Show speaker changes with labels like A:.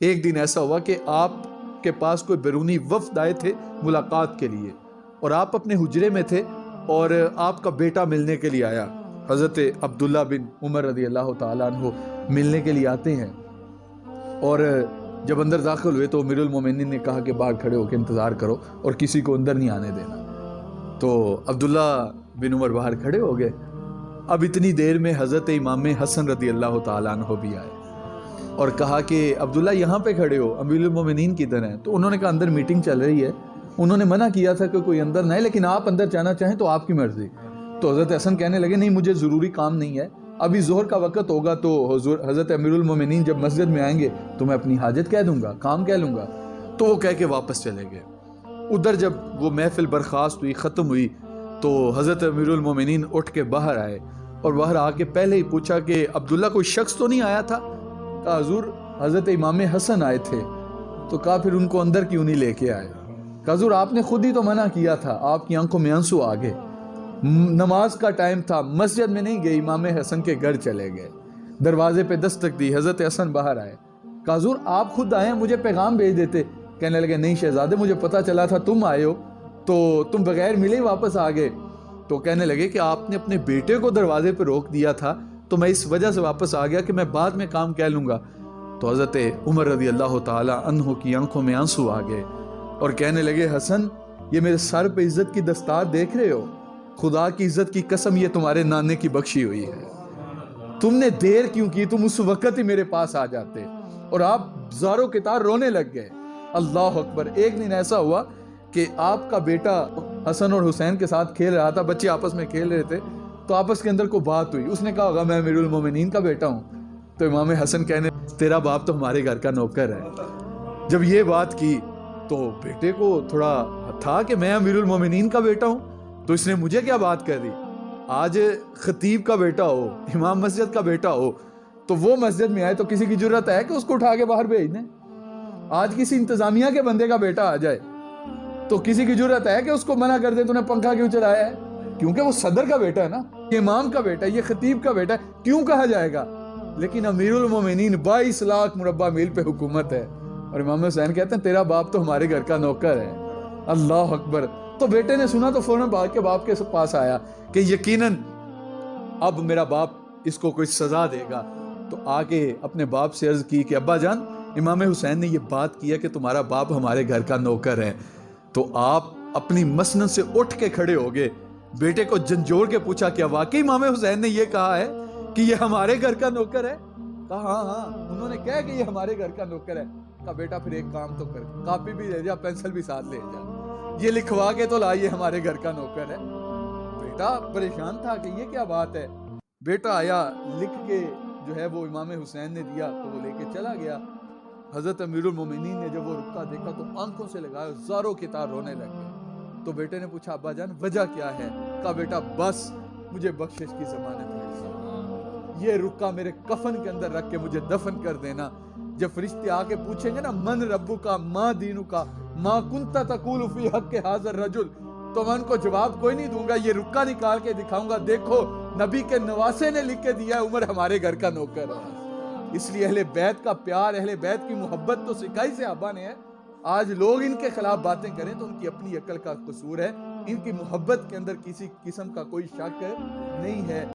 A: ایک دن ایسا ہوا کہ آپ کے پاس کوئی بیرونی وفد آئے تھے ملاقات کے لیے، اور آپ اپنے حجرے میں تھے اور آپ کا بیٹا ملنے کے لیے آیا۔ حضرت عبداللہ بن عمر رضی اللہ تعالیٰ عنہ ملنے کے لیے آتے ہیں، اور جب اندر داخل ہوئے تو امیر المومنین نے کہا کہ باہر کھڑے ہو کے انتظار کرو اور کسی کو اندر نہیں آنے دینا۔ تو عبداللہ بن عمر باہر کھڑے ہو گئے۔ اب اتنی دیر میں حضرت امام حسن رضی اللہ تعالیٰ عنہ بھی آئے اور کہا کہ عبداللہ یہاں پہ کھڑے ہو، امیر المومنین کدھر ہیں؟ تو انہوں نے کہا اندر میٹنگ چل رہی ہے، انہوں نے منع کیا تھا کہ کوئی اندر نہ ہے، لیکن آپ اندر جانا چاہیں تو آپ کی مرضی۔ تو حضرت حسن کہنے لگے نہیں، مجھے ضروری کام نہیں ہے، ابھی ظہر کا وقت ہوگا تو حضرت امیر المومنین جب مسجد میں آئیں گے تو میں اپنی حاجت کہہ دوں گا، کام کہہ لوں گا۔ تو وہ کہہ کے واپس چلے گئے۔ ادھر جب وہ محفل برخاست ہوئی، ختم ہوئی، تو حضرت امیر المومنین اٹھ کے باہر آئے اور باہر آ کے پہلے ہی پوچھا کہ عبداللہ کوئی شخص تو نہیں آیا تھا؟ کہا حضور حضرت امام حسن آئے تھے۔ تو کہا پھر ان کو اندر کیوں نہیں لے کے آئے؟ کہا حضور آپ نے خود ہی تو منع کیا تھا، آپ کی آنکھوں میں آنسو آ گئے، نماز کا ٹائم تھا، مسجد میں نہیں گئے، امام حسن کے گھر چلے گئے، دروازے پہ دستک دی، حضرت حسن باہر آئے۔ کہا حضور آپ خود آئے ہیں، مجھے پیغام بھیج دیتے۔ کہنے لگے نہیں شہزادے، مجھے پتا چلا تھا تم آئے ہو تو تم بغیر ملے ہی واپس آ گئے۔ تو کہنے لگے کہ آپ نے اپنے بیٹے کو دروازے پہ روک دیا تھا تو میں اس وجہ سے واپس آ گیا کہ میں بعد میں کام کہہ لوں گا۔ تو حضرت عمر رضی اللہ تعالی عنہ کی آنکھوں میں آنسو آ گئے اور کہنے لگے حسن یہ میرے سر پہ عزت کی دستار دیکھ رہے ہو؟ خدا کی عزت کی قسم یہ تمہارے نانے کی بخشی ہوئی ہے، تم نے دیر کیوں کی؟ تم اس وقت ہی میرے پاس آ جاتے۔ اور آپ زاروں کے تار رونے لگ گئے۔ اللہ اکبر۔ ایک دن ایسا ہوا کہ آپ کا بیٹا حسن اور حسین کے ساتھ کھیل رہا تھا، بچے آپس میں کھیل رہے تھے، تو آپس کے اندر کو بات ہوئی، اس نے کہا ہوگا میں امیر المومنین کا بیٹا ہوں۔ تو امام حسن کہنے تیرا باپ تو ہمارے گھر کا نوکر ہے۔ جب یہ بات کی تو بیٹے کو تھوڑا تھا کہ میں امیر المومنین کا بیٹا ہوں تو اس نے مجھے کیا بات کر دی؟ آج خطیب کا بیٹا ہو، امام مسجد کا بیٹا ہو تو وہ مسجد میں آئے تو کسی کی جرت ہے کہ اس کو اٹھا کے باہر بھیج دیں؟ آج کسی انتظامیہ کے بندے کا بیٹا آ جائے تو کسی کی جرت ہے کہ اس کو منع کر دے تو نے پنکھا کیوں چلایا ہے؟ کیونکہ وہ صدر کا بیٹا ہے نا، یہ امام کا بیٹا ہے، یہ خطیب کا بیٹا ہے، کیوں کہا جائے گا؟ لیکن امیر المومنین 22 لاکھ مربع میل پہ حکومت ہے، اور امام حسین کہتے ہیں تیرا باپ تو ہمارے گھر کا نوکر ہے۔ اللہ اکبر۔ تو بیٹے نے سنا تو فوراً بھاگ کے باپ کے پاس آیا کہ یقیناً اب میرا باپ اس کو کوئی سزا دے گا۔ تو آ کے اپنے باپ سے عرض کی کہ ابا جان امام حسین نے یہ بات کی ہے کہ تمہارا باپ ہمارے گھر کا نوکر ہے۔ تو آپ اپنی مسند سے اٹھ کے کھڑے ہو گئے، بیٹے کو جھنجھوڑ کے پوچھا کیا واقعی امام حسین نے یہ کہا ہے کہ یہ ہمارے گھر کا نوکر ہے؟ کہا ہاں انہوں نے کہا کہ یہ ہمارے گھر کا نوکر ہے۔ کہا بیٹا پھر ایک کام تو کر، کاپی بھی لے جا، پینسل بھی ساتھ لے جا، یہ لکھوا کے تو لا یہ ہمارے گھر کا نوکر ہے۔ بیٹا پریشان تھا کہ یہ کیا بات ہے۔ بیٹا آیا، لکھ کے جو ہے وہ امام حسین نے دیا تو وہ لے کے چلا گیا۔ حضرت امیر المومنین نے جب وہ رکا دیکھا تو آنکھوں سے لگایا، زاروں کی طرح رونے لگ گئے۔ تو بیٹے نے پوچھا ابا جان وجہ کیا ہے؟ کہا بیٹا بس مجھے بخشش کی ضمانت ہے، یہ رکا میرے کفن کے اندر رکھ کے مجھے دفن کر دینا۔ جب فرشتے آ کے پوچھیں گے نا من ربو کا ما دینو کا ما کنتا تقول فی حق حاضر رجل، تو میں ان کو جواب کوئی نہیں دوں گا، یہ رکا نکال کے دکھاؤں گا، دیکھو نبی کے نواسے نے لکھ کے دیا ہے عمر ہمارے گھر کا نوکر ہے۔ اس لیے اہل بیت کا پیار، اہل بیت کی محبت تو سکھائی صحابہ نے ہے۔ آج لوگ ان کے خلاف باتیں کریں تو ان کی اپنی عقل کا قصور ہے، ان کی محبت کے اندر کسی قسم کا کوئی شک نہیں ہے۔